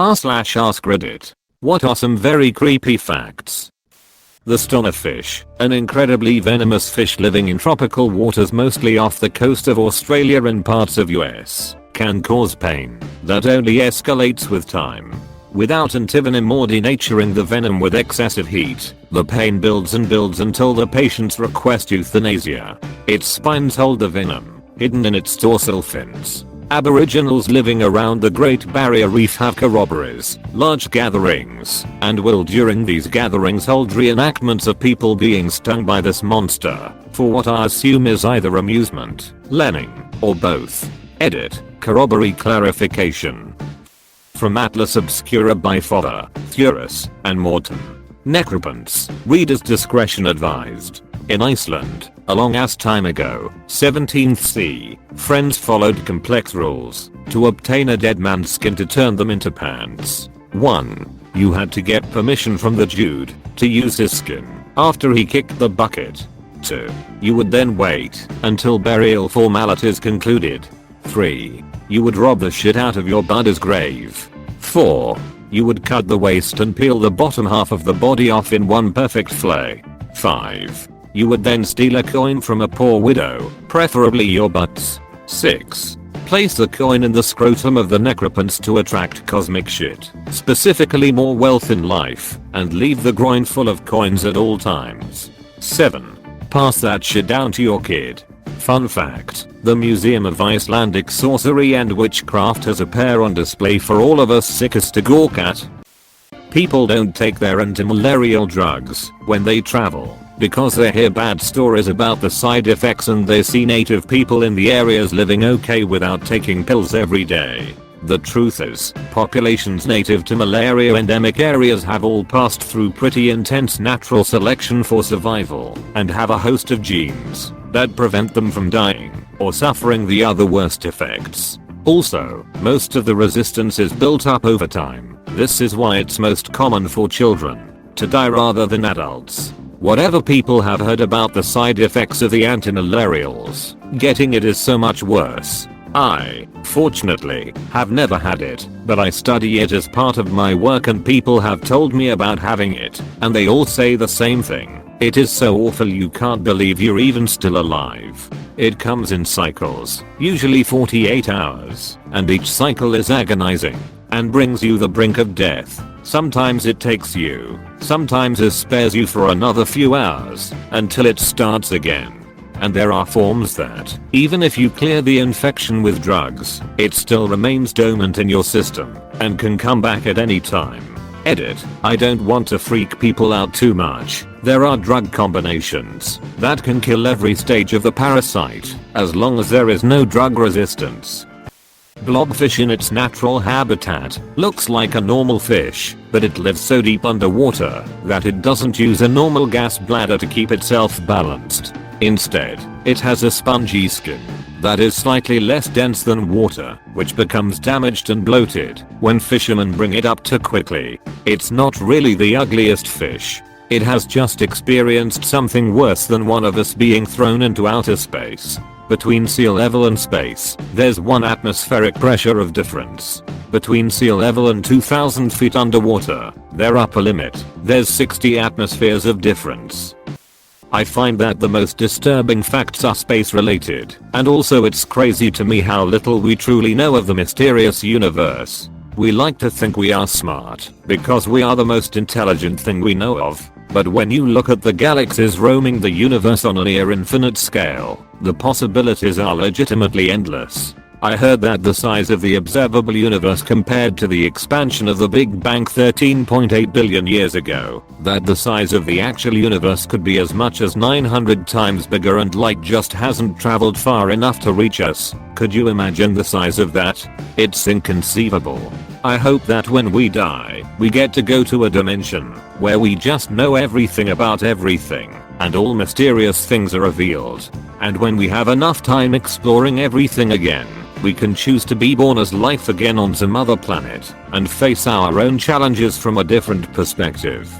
r/AskReddit. What are some very creepy facts? The stonerfish, an incredibly venomous fish living in tropical waters mostly off the coast of Australia and parts of US, can cause pain that only escalates with time. Without antivenom or denaturing the venom with excessive heat, the pain builds and builds until the patients request euthanasia. Its spines hold the venom, hidden in its dorsal fins. Aboriginals living around the Great Barrier Reef have corroborees, large gatherings, and will during these gatherings hold reenactments of people being stung by this monster, for what I assume is either amusement, learning, or both. Edit, corroboree clarification. From Atlas Obscura by Fodder, Thuris, and Morton. Necropants, reader's discretion advised. In Iceland, a long ass time ago, 17th C, friends followed complex rules to obtain a dead man's skin to turn them into pants. 1. You had to get permission from the dude to use his skin after he kicked the bucket. 2. You would then wait until burial formalities concluded. 3. You would rob the shit out of your buddy's grave. 4. You would cut the waist and peel the bottom half of the body off in one perfect flay. 5. You would then steal a coin from a poor widow, preferably your butts. 6. Place the coin in the scrotum of the necropants to attract cosmic shit, specifically more wealth in life, and leave the groin full of coins at all times. 7. Pass that shit down to your kid. Fun fact, the Museum of Icelandic Sorcery and Witchcraft has a pair on display for all of us sickos to gawk at. People don't take their antimalarial drugs when they travel, because they hear bad stories about the side effects and they see native people in the areas living okay without taking pills every day. The truth is, populations native to malaria endemic areas have all passed through pretty intense natural selection for survival, and have a host of genes that prevent them from dying or suffering the other worst effects. Also, most of the resistance is built up over time. This is why it's most common for children to die rather than adults. Whatever people have heard about the side effects of the antimalarials, getting it is so much worse. I, fortunately, have never had it, but I study it as part of my work and people have told me about having it, and they all say the same thing. It is so awful you can't believe you're even still alive. It comes in cycles, usually 48 hours, and each cycle is agonizing and brings you the brink of death. Sometimes it takes you, sometimes it spares you for another few hours until it starts again. And there are forms that, even if you clear the infection with drugs, it still remains dormant in your system and can come back at any time. Edit, I don't want to freak people out too much. There are drug combinations that can kill every stage of the parasite, as long as there is no drug resistance. Blobfish in its natural habitat looks like a normal fish, but it lives so deep underwater that it doesn't use a normal gas bladder to keep itself balanced. Instead, it has a spongy skin that is slightly less dense than water, which becomes damaged and bloated when fishermen bring it up too quickly. It's not really the ugliest fish. It has just experienced something worse than one of us being thrown into outer space. Between sea level and space, there's 1 atmospheric pressure of difference. Between sea level and 2,000 feet underwater, their upper limit, there's 60 atmospheres of difference. I find that the most disturbing facts are space related, and also it's crazy to me how little we truly know of the mysterious universe. We like to think we are smart, because we are the most intelligent thing we know of. But when you look at the galaxies roaming the universe on a near infinite scale, the possibilities are legitimately endless. I heard that the size of the observable universe compared to the expansion of the Big Bang 13.8 billion years ago, that the size of the actual universe could be as much as 900 times bigger and light just hasn't traveled far enough to reach us. Could you imagine the size of that? It's inconceivable. I hope that when we die, we get to go to a dimension where we just know everything about everything, and all mysterious things are revealed. And when we have enough time exploring everything again, we can choose to be born as life again on some other planet, and face our own challenges from a different perspective.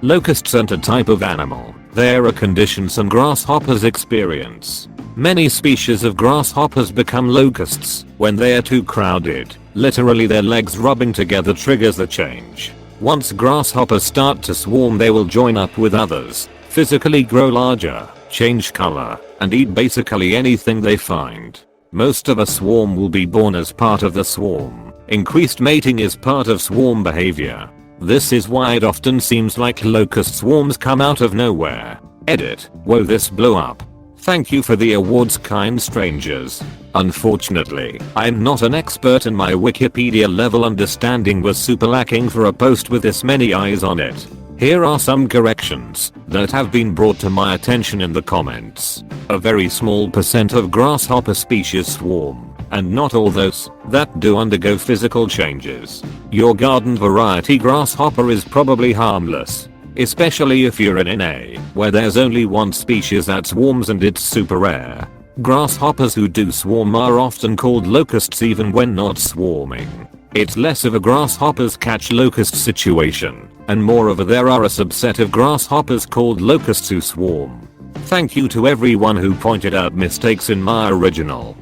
Locusts aren't a type of animal, they're a condition some grasshoppers experience. Many species of grasshoppers become locusts when they are too crowded. Literally their legs rubbing together triggers the change. Once grasshoppers start to swarm, they will join up with others, physically grow larger, change color, and eat basically anything they find. Most of a swarm will be born as part of the swarm. Increased mating is part of swarm behavior. This is why it often seems like locust swarms come out of nowhere. Edit. Whoa, this blew up. Thank you for the awards, kind strangers. Unfortunately, I'm not an expert and my Wikipedia level understanding was super lacking for a post with this many eyes on it. Here are some corrections that have been brought to my attention in the comments. A very small percent of grasshopper species swarm, and not all those that do undergo physical changes. Your garden variety grasshopper is probably harmless, especially if you're in NA, where there's only one species that swarms and it's super rare. Grasshoppers who do swarm are often called locusts even when not swarming. It's less of a grasshoppers catch locust situation, and more of a there are a subset of grasshoppers called locusts who swarm. Thank you to everyone who pointed out mistakes in my original.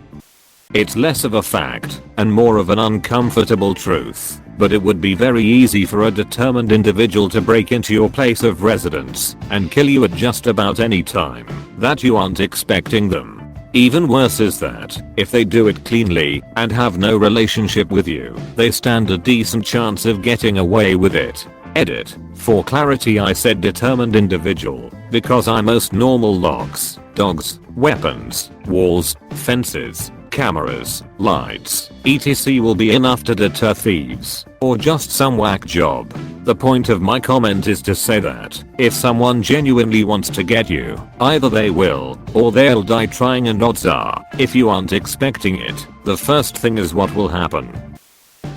It's less of a fact, and more of an uncomfortable truth, but it would be very easy for a determined individual to break into your place of residence and kill you at just about any time that you aren't expecting them. Even worse is that, if they do it cleanly and have no relationship with you, they stand a decent chance of getting away with it. Edit. For clarity I said determined individual, because most normal locks, dogs, weapons, walls, fences, cameras, lights, etc. will be enough to deter thieves, or just some whack job. The point of my comment is to say that, if someone genuinely wants to get you, either they will, or they'll die trying, and odds are, if you aren't expecting it, the first thing is what will happen.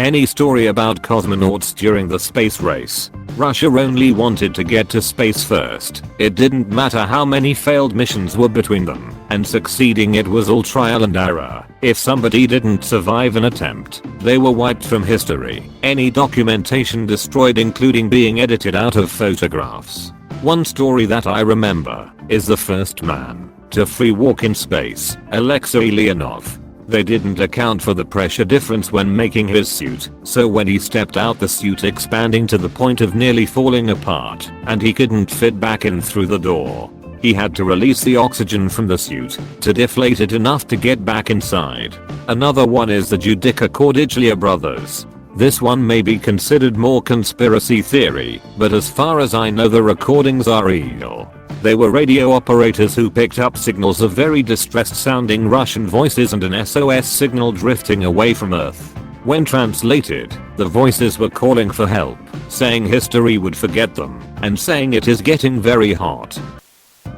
Any story about cosmonauts during the space race? Russia only wanted to get to space first. It didn't matter how many failed missions were between them, and succeeding it was all trial and error. If somebody didn't survive an attempt, they were wiped from history. Any documentation destroyed, including being edited out of photographs. One story that I remember is the first man to free walk in space, Alexei Leonov. They didn't account for the pressure difference when making his suit, so when he stepped out the suit expanding to the point of nearly falling apart, and he couldn't fit back in through the door. He had to release the oxygen from the suit to deflate it enough to get back inside. Another one is the Judica Cordiglia brothers. This one may be considered more conspiracy theory, but as far as I know the recordings are real. They were radio operators who picked up signals of very distressed sounding Russian voices and an SOS signal drifting away from Earth. When translated, the voices were calling for help, saying history would forget them, and saying it is getting very hot.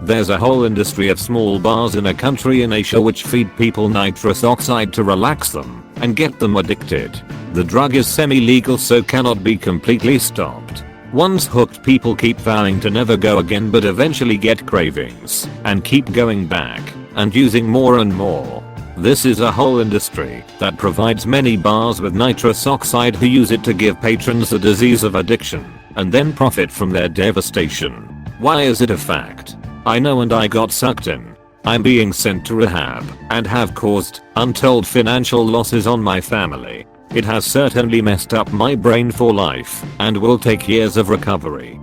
There's a whole industry of small bars in a country in Asia which feed people nitrous oxide to relax them and get them addicted. The drug is semi-legal so cannot be completely stopped. Once hooked, people keep vowing to never go again, but eventually get cravings and keep going back and using more and more. This is a whole industry that provides many bars with nitrous oxide who use it to give patrons the disease of addiction and then profit from their devastation. Why is it a fact? I know, and I got sucked in. I'm being sent to rehab and have caused untold financial losses on my family. It has certainly messed up my brain for life and will take years of recovery.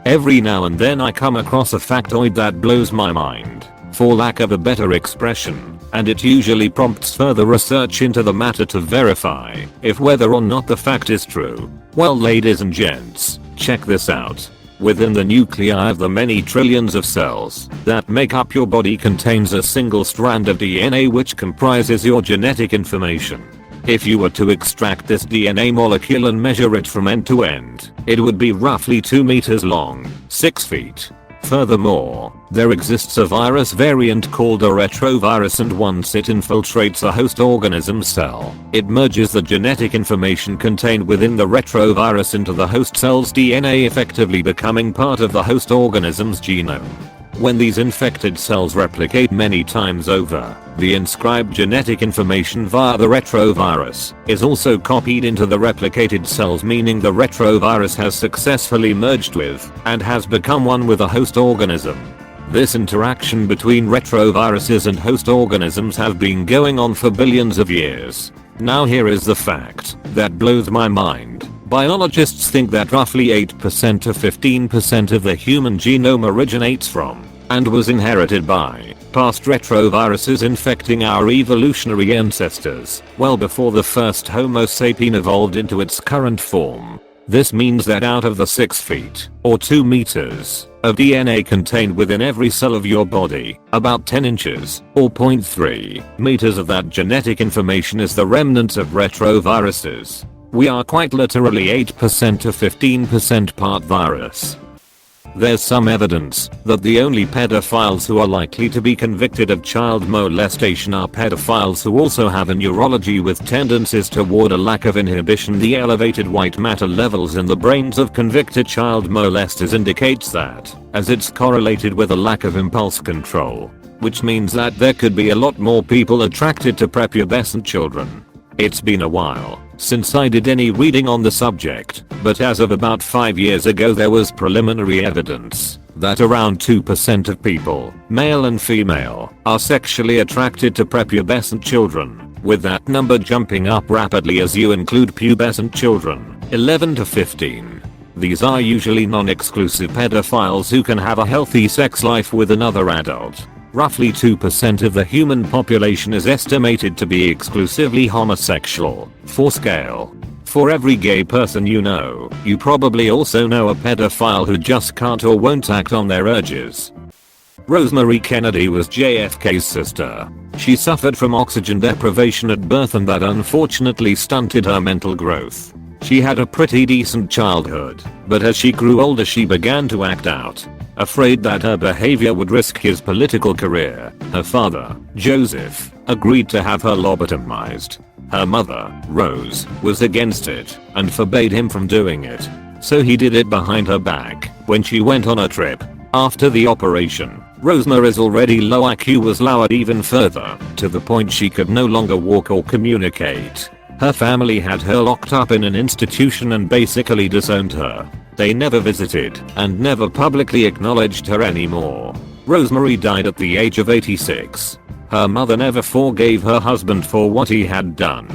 Every now and then I come across a factoid that blows my mind, for lack of a better expression, and it usually prompts further research into the matter to verify if whether or not the fact is true. Well, ladies and gents, check this out. Within the nuclei of the many trillions of cells that make up your body contains a single strand of DNA which comprises your genetic information. If you were to extract this DNA molecule and measure it from end to end, it would be roughly 2 meters long, 6 feet. Furthermore, there exists a virus variant called a retrovirus, and once it infiltrates a host organism cell, it merges the genetic information contained within the retrovirus into the host cell's DNA, effectively becoming part of the host organism's genome. When these infected cells replicate many times over, the inscribed genetic information via the retrovirus is also copied into the replicated cells, meaning the retrovirus has successfully merged with and has become one with a host organism. This interaction between retroviruses and host organisms have been going on for billions of years. Now here is the fact that blows my mind. Biologists think that roughly 8% to 15% of the human genome originates from and was inherited by past retroviruses infecting our evolutionary ancestors well before the first Homo sapien evolved into its current form. This means that out of the 6 feet, or 2 meters, of DNA contained within every cell of your body, about 10 inches, or 0.3 meters of that genetic information is the remnants of retroviruses. We are quite literally 8% to 15% part virus. There's some evidence that the only pedophiles who are likely to be convicted of child molestation are pedophiles who also have a neurology with tendencies toward a lack of inhibition. The elevated white matter levels in the brains of convicted child molesters indicates that, as it's correlated with a lack of impulse control, which means that there could be a lot more people attracted to prepubescent children. It's been a while since I did any reading on the subject, but as of about 5 years ago there was preliminary evidence that around 2% of people, male and female, are sexually attracted to prepubescent children, with that number jumping up rapidly as you include pubescent children, 11 to 15. These are usually non-exclusive pedophiles who can have a healthy sex life with another adult. Roughly 2% of the human population is estimated to be exclusively homosexual. For scale. For every gay person you know, you probably also know a pedophile who just can't or won't act on their urges. Rosemary Kennedy was JFK's sister. She suffered from oxygen deprivation at birth and that unfortunately stunted her mental growth. She had a pretty decent childhood, but as she grew older she began to act out. Afraid that her behavior would risk his political career, her father, Joseph, agreed to have her lobotomized. Her mother, Rose, was against it and forbade him from doing it. So he did it behind her back when she went on a trip. After the operation, Rosemary's already low IQ was lowered even further, to the point she could no longer walk or communicate. Her family had her locked up in an institution and basically disowned her. They never visited and never publicly acknowledged her anymore. Rosemary died at the age of 86. Her mother never forgave her husband for what he had done.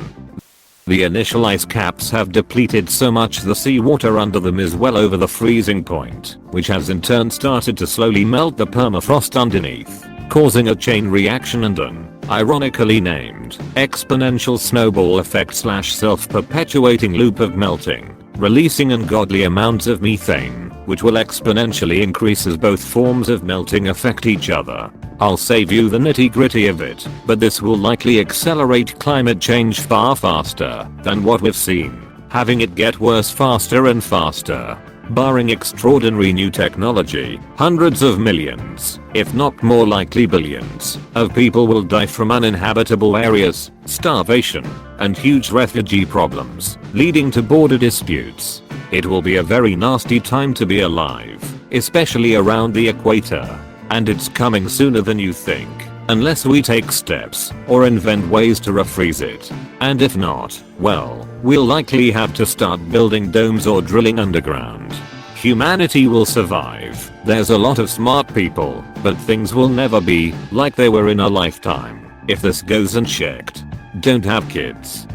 The initial ice caps have depleted so much the seawater under them is well over the freezing point, which has in turn started to slowly melt the permafrost underneath, causing a chain reaction and an ironically named exponential snowball effect / self-perpetuating loop of melting, releasing ungodly amounts of methane, which will exponentially increase as both forms of melting affect each other. I'll save you the nitty-gritty of it, but this will likely accelerate climate change far faster than what we've seen, having it get worse faster and faster. Barring extraordinary new technology, hundreds of millions, if not more likely billions, of people will die from uninhabitable areas, starvation, and huge refugee problems, leading to border disputes. It will be a very nasty time to be alive, especially around the equator. And it's coming sooner than you think, unless we take steps or invent ways to refreeze it. And if not, well, we'll likely have to start building domes or drilling underground. Humanity will survive. There's a lot of smart people, but things will never be like they were in a lifetime. If this goes unchecked, don't have kids.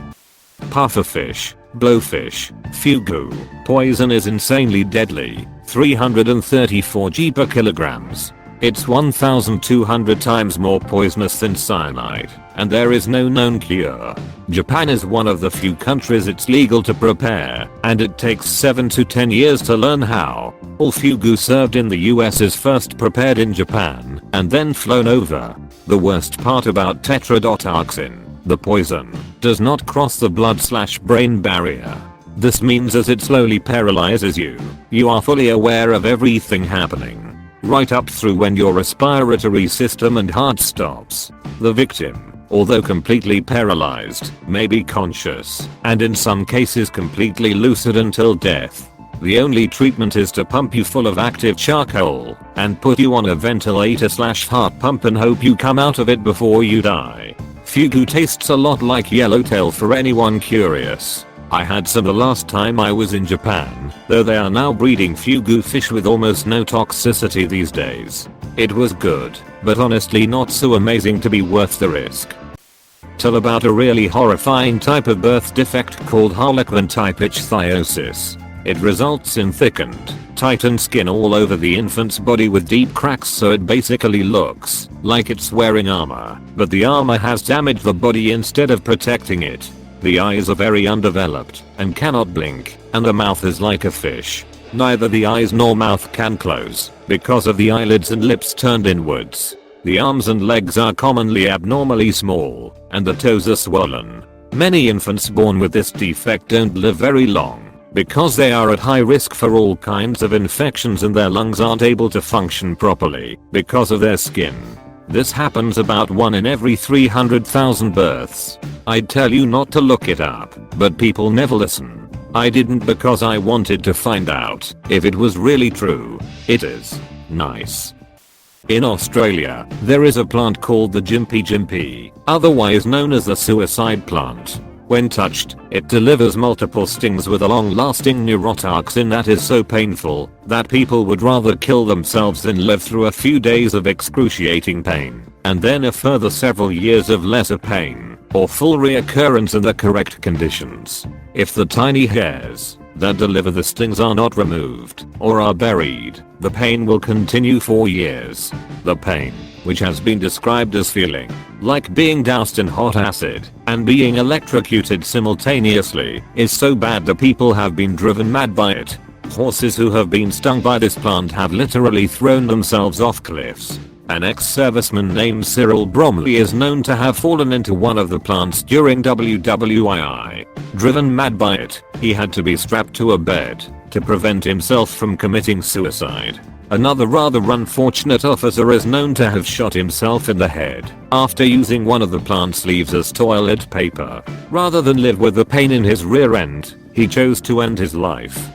Pufferfish, blowfish, fugu, poison is insanely deadly, 334 G per kilograms. It's 1,200 times more poisonous than cyanide, and there is no known cure. Japan is one of the few countries it's legal to prepare, and it takes 7 to 10 years to learn how. All fugu served in the US is first prepared in Japan, and then flown over. The worst part about tetrodotoxin, the poison, does not cross the blood/brain barrier. This means as it slowly paralyzes you, you are fully aware of everything happening. Right up through when your respiratory system and heart stops. The victim, although completely paralyzed, may be conscious, and in some cases completely lucid until death. The only treatment is to pump you full of active charcoal, and put you on a ventilator/heart pump and hope you come out of it before you die. Fugu tastes a lot like yellowtail for anyone curious. I had some the last time I was in Japan, though they are now breeding fugu fish with almost no toxicity these days. It was good, but honestly not so amazing to be worth the risk. till about a really horrifying type of birth defect called harlequin type ichthyosis. It results in thickened, tightened skin all over the infant's body with deep cracks, so it basically looks like it's wearing armor, but the armor has damaged the body instead of protecting it. The eyes are very undeveloped and cannot blink, and the mouth is like a fish. Neither the eyes nor mouth can close because of the eyelids and lips turned inwards. The arms and legs are commonly abnormally small, and the toes are swollen. Many infants born with this defect don't live very long because they are at high risk for all kinds of infections, and their lungs aren't able to function properly because of their skin. This happens about 1 in every 300,000 births. I'd tell you not to look it up, but people never listen. I didn't because I wanted to find out if it was really true. It is. Nice. In Australia, there is a plant called the Gympie gympie, otherwise known as the suicide plant. When touched, it delivers multiple stings with a long-lasting neurotoxin that is so painful that people would rather kill themselves than live through a few days of excruciating pain, and then a further several years of lesser pain, or full reoccurrence in the correct conditions. If the tiny hairs that deliver the stings are not removed or are buried, the pain will continue for years. The pain, which has been described as feeling like being doused in hot acid and being electrocuted simultaneously, is so bad that people have been driven mad by it. Horses who have been stung by this plant have literally thrown themselves off cliffs. An ex-serviceman named Cyril Bromley is known to have fallen into one of the plants during WWII. Driven mad by it, he had to be strapped to a bed to prevent himself from committing suicide. Another rather unfortunate officer is known to have shot himself in the head after using one of the plant's leaves as toilet paper. Rather than live with the pain in his rear end, he chose to end his life.